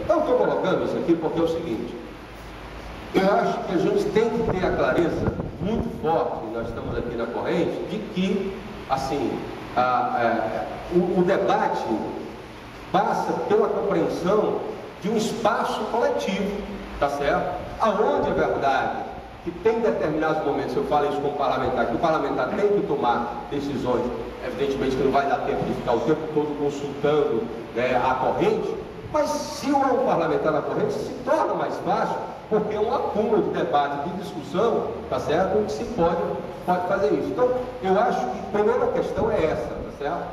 Então, estou colocando isso aqui porque é o seguinte: eu acho que a gente tem que ter a clareza muito forte, nós estamos aqui na corrente, de que, assim, o debate passa pela compreensão de um espaço coletivo, tá certo? Aonde é verdade que tem determinados momentos, eu falo isso como parlamentar, que o parlamentar tem que tomar decisões, evidentemente que não vai dar tempo de ficar o tempo todo consultando, né, a corrente, mas se é um parlamentar na corrente, se torna mais fácil, porque é um acúmulo de debate, de discussão, tá certo? Onde se pode fazer isso. Então, eu acho que a primeira questão é essa, tá certo?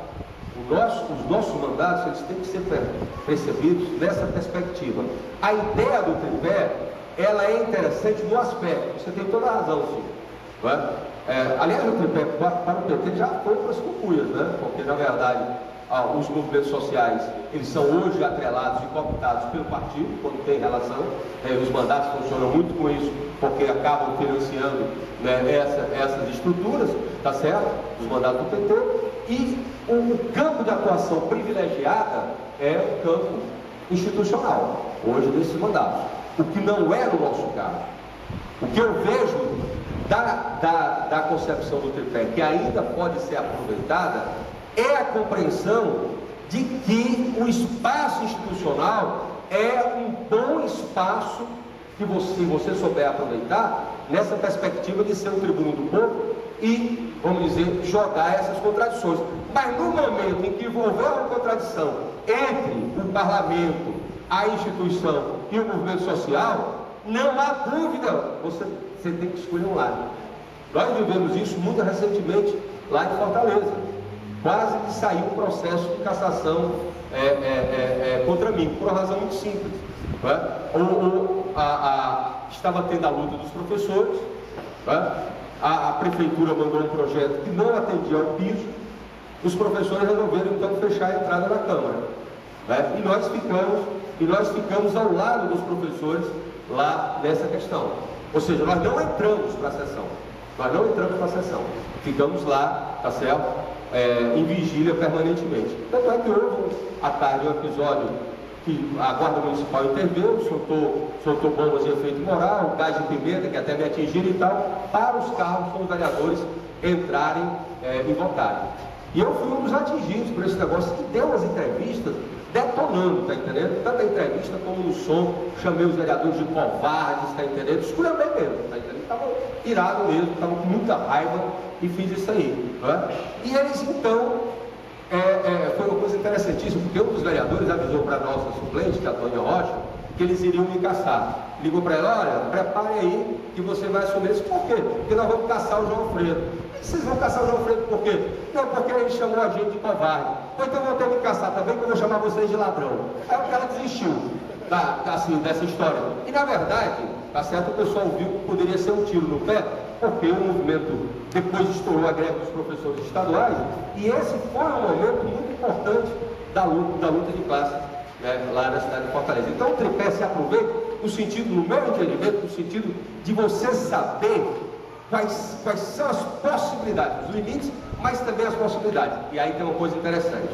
Os nossos mandatos, eles têm que ser percebidos nessa perspectiva. A ideia do tripé, ela é interessante no aspecto, você tem toda a razão, sim. Não é? Aliás, o tripé para o PT já foi para as cucuias, né? Porque, na verdade, os movimentos sociais, eles são hoje atrelados e cooptados pelo partido, quando tem relação, os mandatos funcionam muito com isso, porque acabam financiando, né, essas estruturas, tá certo? Os mandatos do PT, e o campo de atuação privilegiada é o campo institucional, hoje desses mandatos, o que não é no nosso caso. O que eu vejo da concepção do tripé, que ainda pode ser aproveitada, é a compreensão de que o espaço institucional é um bom espaço que você souber aproveitar, nessa perspectiva de ser um tribuno do povo e, vamos dizer, jogar essas contradições. Mas no momento em que houver uma contradição entre o parlamento, a instituição e o movimento social, não há dúvida, você tem que escolher um lado. Nós vivemos isso muito recentemente lá em Fortaleza. Quase que saiu um processo de cassação contra mim, por uma razão muito simples. Não é? Estava tendo a luta dos professores, não é? A prefeitura mandou um projeto que não atendia ao piso, os professores resolveram então fechar a entrada da Câmara. Não é? E nós ficamos ao lado dos professores lá nessa questão. Ou seja, nós não entramos para a sessão. Ficamos lá, tá certo? Em vigília permanentemente. Tanto é que houve à tarde um episódio que a Guarda Municipal interveio, soltou bombas de efeito moral, gás de pimenta, que até me atingiram e tal, para os carros com os vereadores entrarem e votarem. E eu fui um dos atingidos por esse negócio, que deu umas entrevistas detonando, tá entendendo? Tanto a entrevista como no som, chamei os vereadores de covardes, tá entendendo? Escolha bem mesmo, tá entendendo? Estavam irados mesmo, estavam com muita raiva e fiz isso aí, não é? E eles então, foi uma coisa interessantíssima, porque um dos vereadores avisou para a nossa suplente, que é a Tônia Rocha, que eles iriam me caçar. Ligou para ela: olha, prepare aí que você vai assumir isso. Por quê? Porque nós vamos caçar o João Alfredo. E vocês vão caçar o João Alfredo por quê? Não, porque ele chamou a gente de covarde. Ou então vão ter que caçar também, que eu vou chamar vocês de ladrão. Aí o cara desistiu dessa história. E na verdade, tá certo, o pessoal viu que poderia ser um tiro no pé, porque o movimento depois estourou a greve dos professores estaduais, e esse foi um momento muito importante da luta de classe, né, lá na cidade de Fortaleza. Então o tripé se aproveita no sentido, no meu entendimento, no sentido de você saber quais são as possibilidades, os limites, mas também as possibilidades. E aí tem uma coisa interessante.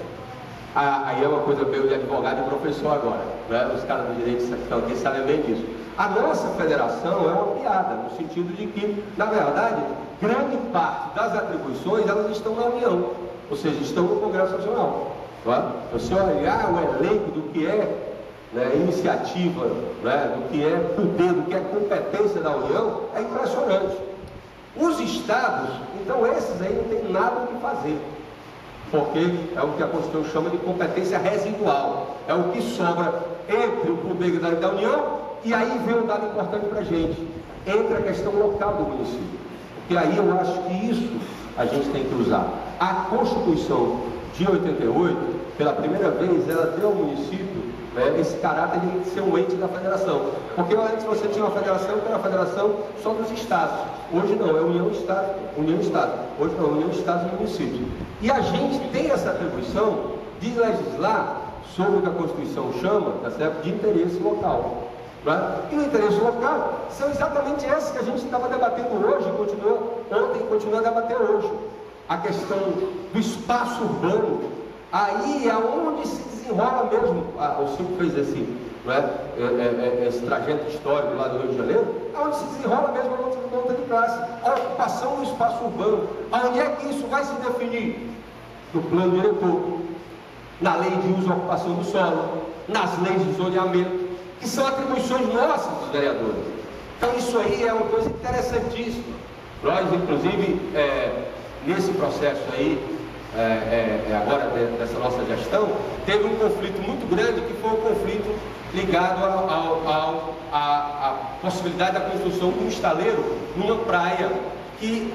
Aí é uma coisa meio de advogado e professor agora, né? Os caras do direito que estão aqui sabem bem disso. A nossa federação é uma piada, no sentido de que, na verdade, grande parte das atribuições, elas estão na União, ou seja, estão no Congresso Nacional. Não é? Você olhar o elenco do que é, né, iniciativa, né, do que é poder, do que é competência da União, é impressionante. Os estados, então esses aí não tem nada o que fazer, porque é o que a Constituição chama de competência residual, é o que sobra entre o poder da União. E aí vem um dado importante para a gente, entre a questão local do município, porque aí eu acho que isso a gente tem que usar. A Constituição de 88, pela primeira vez, ela deu ao município, né, esse caráter de ser um ente da federação, porque antes você tinha uma federação que era uma federação só dos estados. Hoje não, é União-Estado, União-Estado. Hoje não, União-Estado e município. E a gente tem essa atribuição de legislar sobre o que a Constituição chama, tá certo, de interesse local. Né? E o interesse local são exatamente esses que a gente estava debatendo hoje, continuou ontem e continua a debater hoje. A questão do espaço urbano, aí é onde se desenrola mesmo, o Silvio fez não é? Esse trajeto histórico lá do Rio de Janeiro, onde se desenrola mesmo a luta de classe, a ocupação do espaço urbano. Onde é que isso vai se definir? No plano diretor, na lei de uso e ocupação do solo, nas leis de zoneamento, que são atribuições nossas dos vereadores. Então isso aí é uma coisa interessantíssima. Nós, inclusive, nesse processo aí, agora dessa nossa gestão, teve um conflito muito grande, que foi um conflito ligado à possibilidade da construção de um estaleiro numa praia que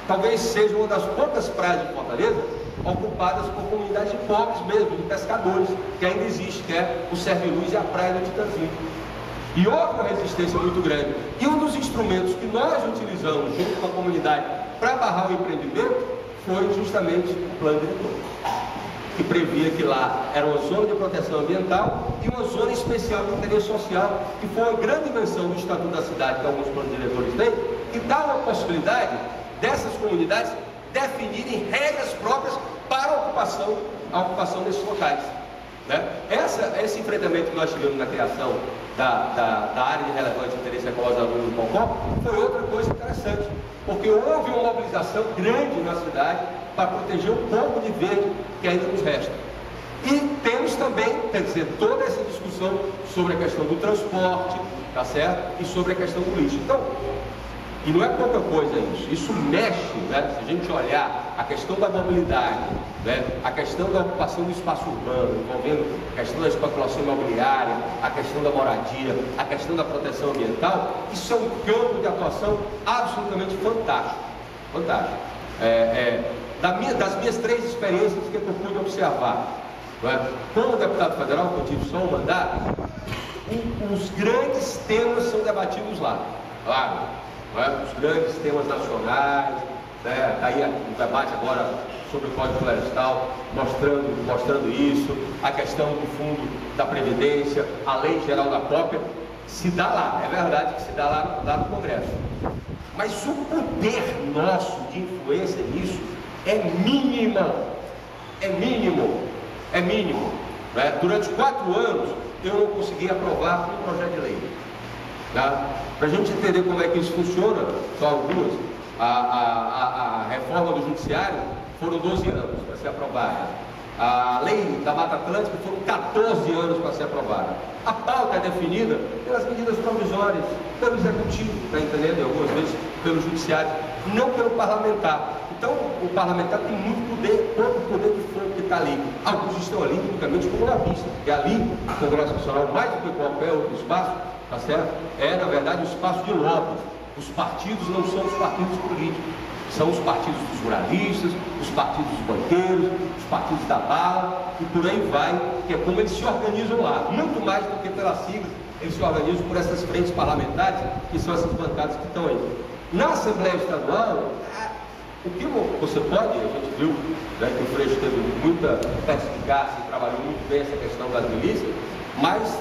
talvez seja uma das poucas praias de Fortaleza ocupadas por comunidades pobres mesmo, de pescadores, que ainda existe, que é o Serviluz e a praia do Titanzinho. E houve uma resistência muito grande. E um dos instrumentos que nós utilizamos junto com a comunidade para barrar o empreendimento foi justamente o plano diretor, que previa que lá era uma zona de proteção ambiental e uma zona especial de interesse social, que foi uma grande invenção do Estatuto da Cidade, que alguns planos diretores têm, que dá uma possibilidade dessas comunidades definirem regras próprias para a ocupação desses locais, né? Esse enfrentamento que nós tivemos na criação da área de relevante interesse ecológico do Concó foi outra coisa interessante, porque houve uma mobilização grande na cidade para proteger um pouco de verde que ainda nos resta. E temos também, quer dizer, toda essa discussão sobre a questão do transporte, tá certo? E sobre a questão do lixo. Então, e não é pouca coisa isso mexe, né? Se a gente olhar a questão da mobilidade, né? A questão da ocupação do espaço urbano, envolvendo a questão da especulação imobiliária, a questão da moradia, a questão da proteção ambiental, isso é um campo de atuação absolutamente fantástico. Fantástico. Das minhas 3 experiências que eu pude observar, né? Como deputado federal, que eu tive só um mandato, os grandes temas são debatidos lá, claro. Os grandes temas nacionais, né? Aí o debate agora sobre o Código Florestal mostrando isso, a questão do fundo da Previdência, a lei geral da cópia, se dá lá, é verdade que se dá lá no Congresso. Mas o poder nosso de influência nisso é mínimo. Né? Durante 4 anos eu não consegui aprovar um projeto de lei. Tá? Para a gente entender como é que isso funciona, só algumas, a reforma do judiciário foram 12 anos para ser aprovada. A lei da Mata Atlântica foram 14 anos para ser aprovada. A pauta é definida pelas medidas provisórias, pelo executivo, está entendendo? Algumas vezes pelo judiciário, não pelo parlamentar. Então, o parlamentar tem muito poder, pouco poder de fogo que está ali. Alguns estão ali, unicamente como lobista, porque ali, o Congresso Nacional, mais do que qualquer outro espaço, tá certo? Na verdade, o espaço de lobby. Os partidos não são os partidos políticos, são os partidos dos ruralistas, os partidos dos banqueiros, os partidos da bala, e por aí vai, que é como eles se organizam lá. Muito mais do que pelas siglas, eles se organizam por essas frentes parlamentares, que são essas bancadas que estão aí. Na Assembleia Estadual, o que você pode, a gente viu, né, que o Freixo teve muita perspicácia e trabalhou muito bem essa questão das milícias, mas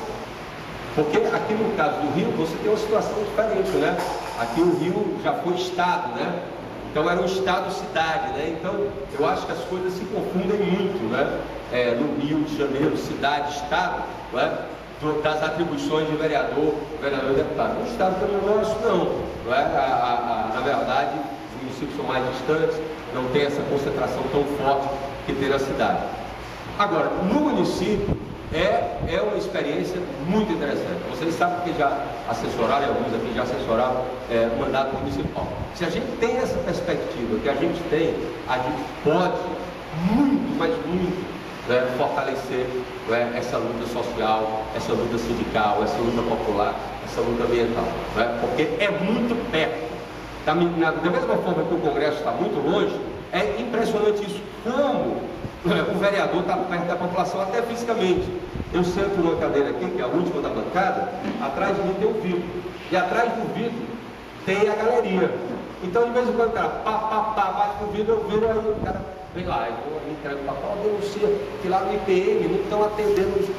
porque aqui no caso do Rio você tem uma situação diferente, né? Aqui o Rio já foi estado, né? Então era um estado-cidade, né? Então eu acho que as coisas se confundem muito, né? No Rio de Janeiro, cidade, estado, né? Das atribuições de vereador e deputado. No estado como o nosso, não é? Na verdade, os municípios são mais distantes, não tem essa concentração tão forte que tem na cidade. Agora, no município, é uma experiência muito interessante. Vocês sabem que já assessoraram, alguns aqui já assessoraram mandato municipal. Se a gente tem essa perspectiva que a gente tem, a gente pode muito, mas muito, né, fortalecer, né, essa luta social, essa luta sindical, essa luta popular, essa luta ambiental, né, porque é muito perto. Da mesma forma que o Congresso está muito longe, é impressionante isso, como o vereador está perto da população, até fisicamente. Eu sento numa cadeira aqui, que é a última da bancada, atrás de mim tem um vidro, e atrás do vidro tem a galeria. Então, de vez em quando o cara bate no vidro, eu viro, aí o cara vem lá, eu entrego o papel, denuncia que lá no IPM não estão atendendo.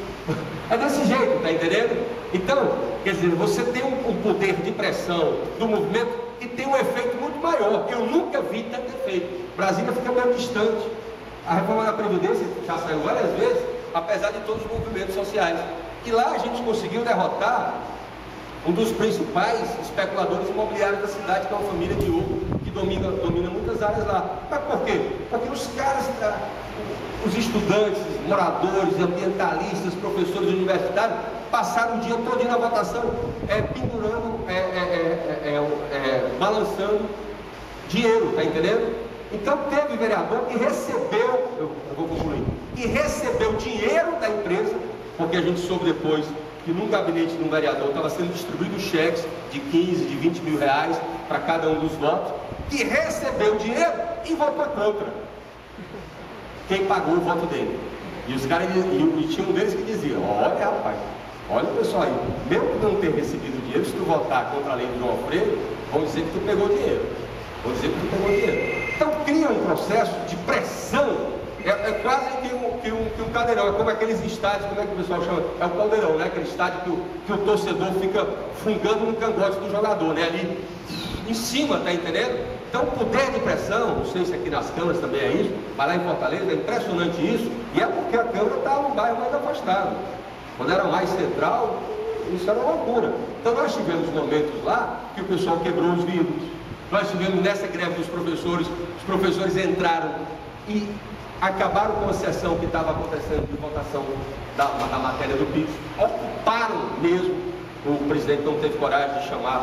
É desse jeito, tá entendendo? Então, quer dizer, você tem um poder de pressão do movimento que tem um efeito muito maior. Eu nunca vi tanto efeito. Brasília fica meio distante. A reforma da Previdência já saiu várias vezes, apesar de todos os movimentos sociais. E lá a gente conseguiu derrotar um dos principais especuladores imobiliários da cidade, que é uma família de ouro, que domina muitas áreas lá. Mas por quê? Porque os caras, os estudantes, moradores, ambientalistas, professores universitários, passaram o dia todo na votação, pendurando, balançando dinheiro, tá entendendo? Então teve vereador que recebeu, eu vou concluir, que recebeu dinheiro da empresa, porque a gente soube depois que num gabinete de um vereador estava sendo distribuído cheques de 15, de 20 mil reais para cada um dos votos, que recebeu dinheiro e votou contra quem pagou o voto dele. E os caras, e tinha um deles que dizia: olha rapaz, olha o pessoal aí, mesmo que não ter recebido dinheiro, se tu votar contra a lei do João Alfredo, vão dizer que tu pegou dinheiro. Vão dizer que tu pegou dinheiro. Então cria um processo de pressão. É quase que um caldeirão, é como aqueles estádios, como é que o pessoal chama? É o caldeirão, né? Aquele estádio que o torcedor fica fungando no cangote do jogador, né? Ali em cima, tá entendendo? Então o poder de pressão, não sei se aqui nas câmaras também é isso, mas lá em Fortaleza é impressionante isso, e é porque a Câmara está num bairro mais afastado. Quando era mais central, isso era uma loucura. Então nós tivemos momentos lá que o pessoal quebrou os vidros, nós tivemos nessa greve dos professores, os professores entraram e acabaram com a sessão que estava acontecendo de votação da matéria do PIS, ocuparam mesmo. O presidente não teve coragem de chamar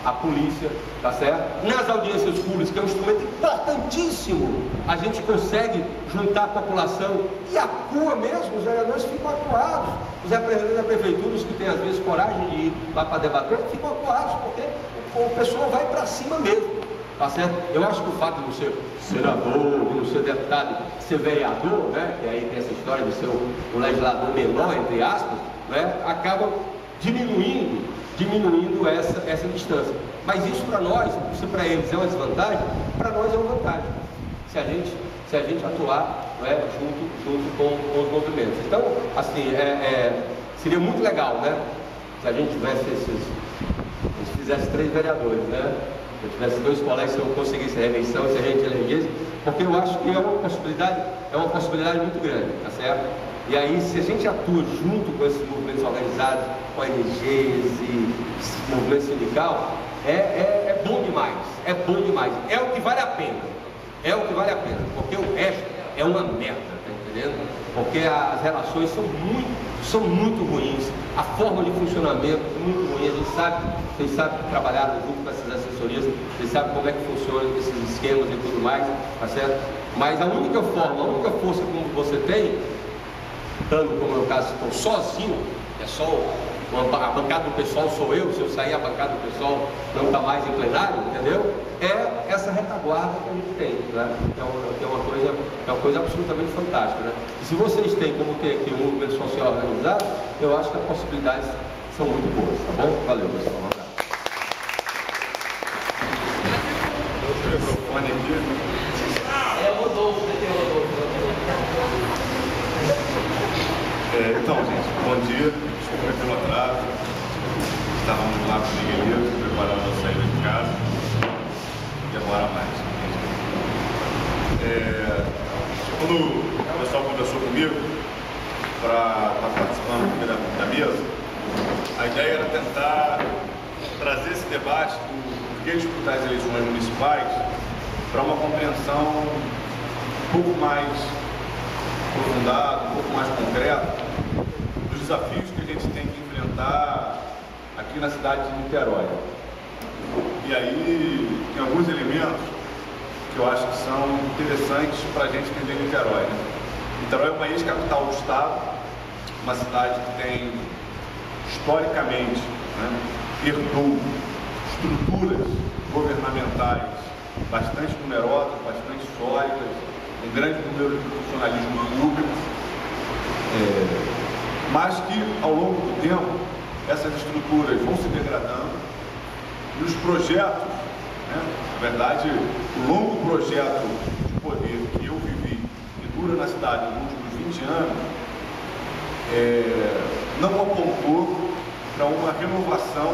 a polícia, tá certo? Nas audiências públicas, que é um instrumento importantíssimo, a gente consegue juntar a população e acua mesmo, os vereadores ficam acuados, os representantes da prefeitura, os que têm às vezes coragem de ir lá para debater, ficam acuados, porque o pessoal vai para cima mesmo. Tá certo? Eu acho que o fato de não ser senador, de não ser deputado, de ser vereador, né? Que aí tem essa história de ser um legislador menor, entre aspas, né? Acaba diminuindo essa distância. Mas isso para nós, se para eles é uma desvantagem, para nós é uma vantagem. Se a gente atuar, né, junto com os movimentos. Então, assim, seria muito legal, né? Se a gente tivesse fizesse 3 vereadores, né? Se eu tivesse 2 colegas, se eu conseguisse a reeleição, se a gente elegesse, porque eu acho que é uma possibilidade muito grande, tá certo? E aí, se a gente atua junto com esses movimentos organizados, com ONGs e movimento sindical, é bom demais, é bom demais, é o que vale a pena, porque o resto é uma merda, tá entendendo? Porque as relações são muito ruins, a forma de funcionamento é muito ruim, vocês sabem que trabalharam junto com essas assessorias, vocês sabem como é que funcionam esses esquemas e tudo mais, tá certo? Mas a única força que você tem, tanto como no caso, se for sozinho, é só a bancada do pessoal sou eu, se eu sair a bancada do pessoal não está mais em plenário, entendeu? É essa retaguarda que a gente tem, né? É uma coisa absolutamente fantástica, né? E se vocês têm como ter aqui um movimento social organizado, eu acho que as possibilidades são muito boas, tá bom? Valeu, pessoal. Um abraço. O microfone aqui. Rodolfo. Então, gente, bom dia. Desculpa pelo atraso. Estávamos lá com o Miguelito, preparando a saída de casa. Demora mais. Quando o pessoal conversou comigo para estar participando aqui da mesa, a ideia era tentar trazer esse debate do que disputar as eleições municipais para uma compreensão um pouco mais aprofundada, um pouco mais concreta dos desafios que a gente tem que enfrentar aqui na cidade de Niterói. E aí tem alguns elementos que eu acho que são interessantes para a gente entender Niterói, né? Niterói é uma ex-capital do estado, uma cidade que tem historicamente, né, herdou estruturas governamentais bastante numerosas, bastante sólidas, um grande número de funcionalismo público, mas que ao longo do tempo essas estruturas vão se degradando e os projetos, né, na verdade, o longo projeto de poder que eu vivi e dura na cidade nos últimos 20 anos não apontou para uma renovação,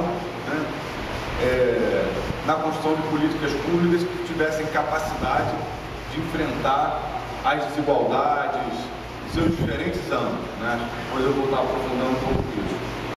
né, na construção de políticas públicas que tivessem capacidade de enfrentar as desigualdades seus diferentes âmbitos, né? Depois eu vou estar aprofundando um pouco isso.